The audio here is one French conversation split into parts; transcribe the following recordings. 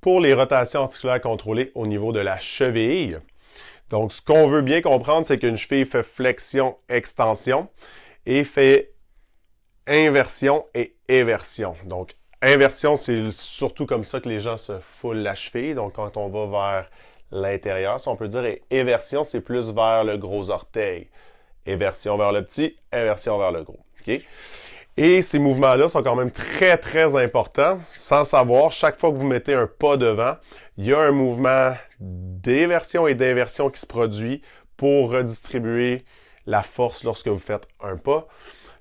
pour les rotations articulaires contrôlées au niveau de la cheville. Donc, ce qu'on veut bien comprendre, c'est qu'une cheville fait flexion-extension et fait inversion et éversion. Donc, inversion, c'est surtout comme ça que les gens se foulent la cheville. Donc, quand on va vers l'intérieur, si on peut dire, et éversion, c'est plus vers le gros orteil. Éversion vers le petit, inversion vers le gros. Okay? Et ces mouvements-là sont quand même très, très importants. Sans savoir, chaque fois que vous mettez un pas devant, il y a un mouvement d'éversion et d'inversion qui se produit pour redistribuer la force lorsque vous faites un pas.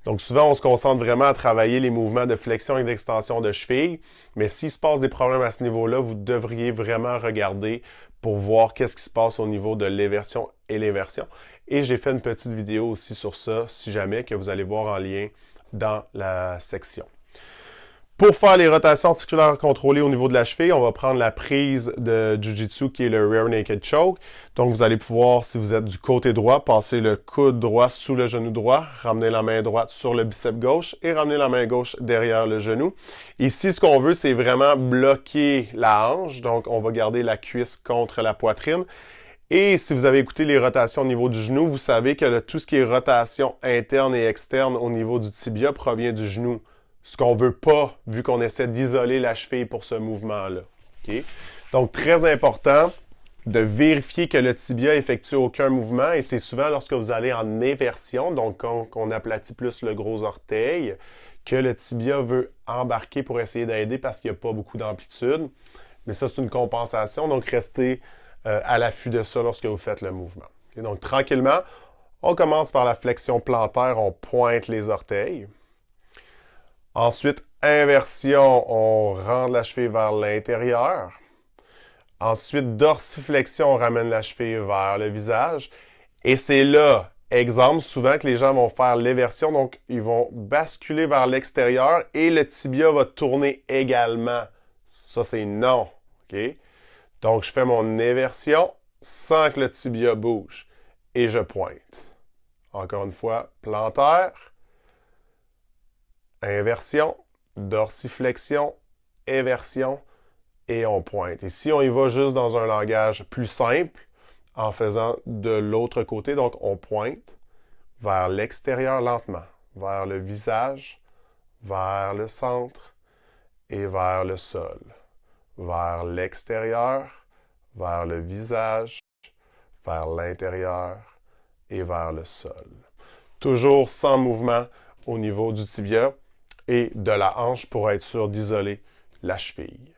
Donc souvent, on se concentre vraiment à travailler les mouvements de flexion et d'extension de cheville, mais s'il se passe des problèmes à ce niveau-là, vous devriez vraiment regarder pour voir qu'est-ce qui se passe au niveau de l'éversion et l'inversion. Et j'ai fait une petite vidéo aussi sur ça, si jamais, que vous allez voir en lien dans la section. Pour faire les rotations articulaires contrôlées au niveau de la cheville, on va prendre la prise de Jiu-Jitsu qui est le Rear Naked Choke. Donc, vous allez pouvoir, si vous êtes du côté droit, passer le coude droit sous le genou droit, ramener la main droite sur le biceps gauche et ramener la main gauche derrière le genou. Ici, ce qu'on veut, c'est vraiment bloquer la hanche. Donc, on va garder la cuisse contre la poitrine. Et si vous avez écouté les rotations au niveau du genou, vous savez que tout ce qui est rotation interne et externe au niveau du tibia provient du genou. Ce qu'on veut pas, vu qu'on essaie d'isoler la cheville pour ce mouvement-là. Okay? Donc, très important de vérifier que le tibia effectue aucun mouvement, et c'est souvent lorsque vous allez en éversion, donc quand on aplatit plus le gros orteil, que le tibia veut embarquer pour essayer d'aider parce qu'il n'y a pas beaucoup d'amplitude. Mais ça, c'est une compensation, donc restez à l'affût de ça lorsque vous faites le mouvement. Okay? Donc, tranquillement, on commence par la flexion plantaire, on pointe les orteils. Ensuite, inversion, on rentre la cheville vers l'intérieur. Ensuite, dorsiflexion, on ramène la cheville vers le visage. Et c'est là, exemple, souvent que les gens vont faire l'éversion, donc ils vont basculer vers l'extérieur et le tibia va tourner également. Ça, c'est non. Okay? Donc, je fais mon éversion sans que le tibia bouge et je pointe. Encore une fois, plantaire. Inversion, dorsiflexion, éversion, et on pointe. Ici, on y va juste dans un langage plus simple, en faisant de l'autre côté. Donc, on pointe vers l'extérieur lentement, vers le visage, vers le centre et vers le sol. Vers l'extérieur, vers le visage, vers l'intérieur et vers le sol. Toujours sans mouvement au niveau du tibia et de la hanche pour être sûr d'isoler la cheville.